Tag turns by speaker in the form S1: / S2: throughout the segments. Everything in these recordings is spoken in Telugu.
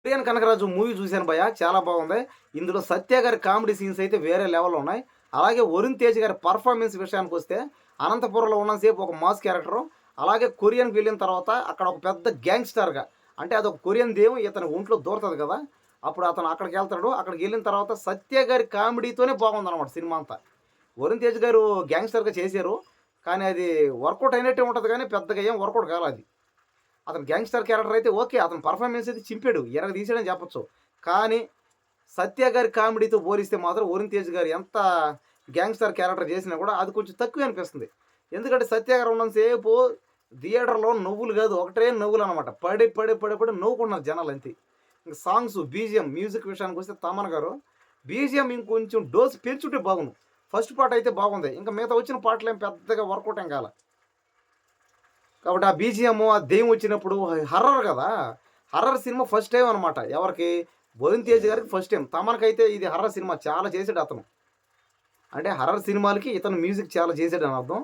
S1: కొరియన్ కనకరాజు మూవీ చూశాను భయ్య. చాలా బాగుంది. ఇందులో సత్య గారి కామెడీ సీన్స్ అయితే వేరే లెవెల్‌లో ఉన్నాయి. అలాగే వరుణ్ తేజ్ గారి పర్ఫార్మెన్స్ విషయానికొస్తే అనంతపురంలో ఉన్నంతసేపు ఒక మాస్ క్యారెక్టరు. అలాగే కొరియాన్‌కి వెళ్ళిన తర్వాత అక్కడ ఒక పెద్ద గ్యాంగ్‌స్టర్‌గా అంటే అదొక కొరియన్ దెయ్యం ఇతని ఒంట్లో దూరతది కదా! అప్పుడు అతను అక్కడికెళ్తాడు. అక్కడికెళ్ళిన తర్వాత సత్య గారి కామెడీతోనే బాగుందనమాట సినిమా అంతా. వరుణ్ తేజ్ గారు గ్యాంగ్‌స్టర్‌గా చేశారు. కానీ అది వర్కౌట్ అయినట్టే ఉంటది గానీ పెద్దగా ఏం వర్కౌట్ కాలా అది. అతను గ్యాంగ్‌స్టర్ క్యారెక్టర్ అయితే ఓకే. అతని పర్ఫార్మెన్స్ అయితే చింపాడు. ఇరగదీశాడని చెప్పొచ్చు. కానీ సత్య గారి కామెడీతో పోలిస్తే మాత్రం వరుణ్ తేజ్ గారు ఎంత గ్యాంగ్‌స్టర్ క్యారెక్టర్ చేసినా కూడా అది కొంచెం తక్కువే అనిపిస్తుంది. ఎందుకంటే సత్య గారు ఉన్నంత సేపు థియేటర్‌లో నవ్వులు కాదు ఒకటే నవ్వులనమాట. పడి, పడి, పడి, పడి నవ్వుకున్నారు జనాలంతే. ఇంక సాంగ్స్, బీజీఎం, మ్యూజిక్ విషయానికొస్తే తమన్ గారు బీజీఎం ఇంకొంచెం డోస్ పెంచుంటే బాగుండు. ఫస్ట్ పార్ట్ అయితే బాగుంది. ఇంకా మిగతా వచ్చిన పాటలేం పెద్దగా వర్కౌట్ ఏం కాలా. కాబట్టి ఆ బీజీఎం, ఆ దెయ్యం వచ్చినప్పుడు హర్రర్ గదా! హర్రర్ సినిమా ఫస్ట్ టైమ్ అనమాట. ఎవరికి? వరుణ్ తేజ్ గారికి ఫస్ట్ టైమ్. తమన్‌కైతే ఇది హర్రర్ సినిమా చాలా చేసాడు అతను. అంటే హర్రర్ సినిమాలకి ఇతను మ్యూజిక్ చాలా చేసాడని అర్థం.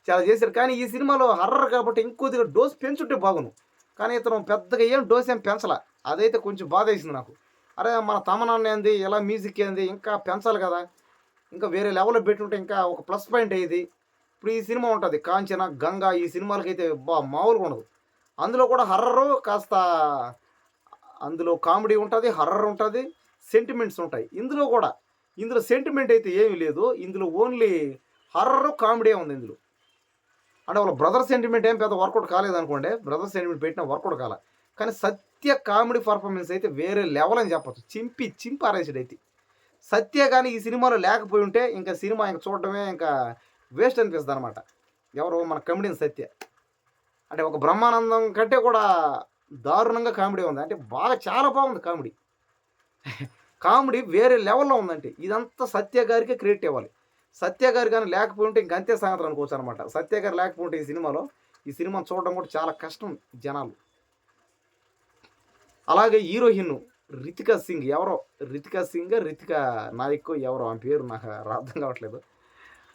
S1: చాలా చేసాడు. కానీ ఈ సినిమాలో హర్రర్ కాబట్టి ఇంకొద్దిగా డోస్ పెంచుంటే బాగున్ను. కానీ ఇతను పెద్దగా ఏం డోస్ ఏం పెంచలా. అదైతే కొంచెం బాధేసింది నాకు. అరే! మన తమన్ అన్న ఏంది, ఇలా మ్యూజిక్ ఏంది ఇంకా పెంచాలి గదా! ఇంకా వేరే లెవెల్‌లో పెట్టుంటే ఇంకా ఒక ప్లస్ పాయింట్ అయ్యేది. ఇప్పుడు ఈ సినిమా ఉంటది 'కాంచన', 'గంగ' ఈ సినిమాలకైతే అబ్బా! మామూలుగా ఉండదు. అందులో కూడా హర్రరు కాస్త అందులో కామెడీ ఉంటది, హర్రర్ ఉంటది, సెంటిమెంట్స్ ఉంటాయి. ఇందులో సెంటిమెంట్ అయితే ఏమీ లేదు. ఇందులో ఓన్లీ హర్రరు, కామెడీయే ఉంది ఇందులో. అంటే వాళ్ళ బ్రదర్ సెంటిమెంట్ ఏం పెద్ద వర్కౌట్ కాలేదనుకోండి. బ్రదర్ సెంటిమెంట్ పెట్టినా వర్కౌట్ కాలా. కానీ సత్య కామెడీ పర్ఫార్మెన్స్ అయితే వేరే లెవెల్ అని చెప్పొచ్చు. చింపి చింపారేసాడయితే. సత్య గాని ఈ సినిమాలో లేకపోయి ఉంటే ఇంక సినిమా ఇంక చూడడమే ఇంకా వేస్ట్ అనిపిస్తదనమాట. ఎవరు? మన కమెడియన్ సత్య. అంటే ఒక బ్రహ్మానందం కంటే కూడా దారుణంగా కామెడీ ఉంది. అంటే బాగా చాలా బాగుంది కామెడీ. కామెడీ వేరే లెవెల్‌లో ఉందంటే. ఇదంతా సత్య గారికే క్రెడిట్ ఇవ్వాలి. సత్య గారు గాని లేకపోయుంటే ఇంక అంతే సంగతులు అనుకోవచ్చనమాట. సత్య గారు లేకపోతే ఈ సినిమాలో, ఈ సినిమాను చూడడం కూడా చాలా కష్టం జనాలు. అలాగే హీరోయిన్ 'రితికా సింగ్' ఎవరో 'రితికా సింగ్', 'రితికా నాయకో' ఎవరో ఆమె పేరు నాకు అర్థం కావట్లేదు.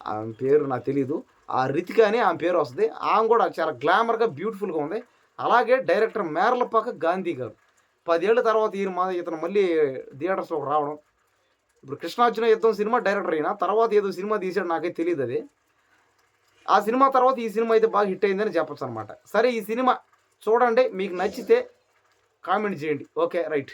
S1: ఆమె పేరు నాకు తెలీదు. ఆ 'రితిక' అని ఆమె పేరొస్తది. ఆమె గూడా చాలా గ్లామర్‌గా, బ్యూటిఫుల్‌గా ఉంది. అలాగే డైరెక్టర్ మేర్లపాక గాంధీ గారు. 10 ఏళ్ల తర్వాత ఇతను మళ్ళీ థియేటర్స్‌లోకి రావడం. ఇప్పుడు 'కృష్ణార్జున యుద్ధం' సినిమా డైరెక్టర్ ఈయన. తర్వాత ఏదో సినిమా తీసాడు నాకైతే తెలీదది. ఆ సినిమా తర్వాత ఈ సినిమా అయితే బాగా హిట్ అయిందని చెప్పొచ్చనమాట. సరే ఈ సినిమా చూడండి. మీకు నచ్చితే కామెంట్ చేయండి. ఓకే. రైట్.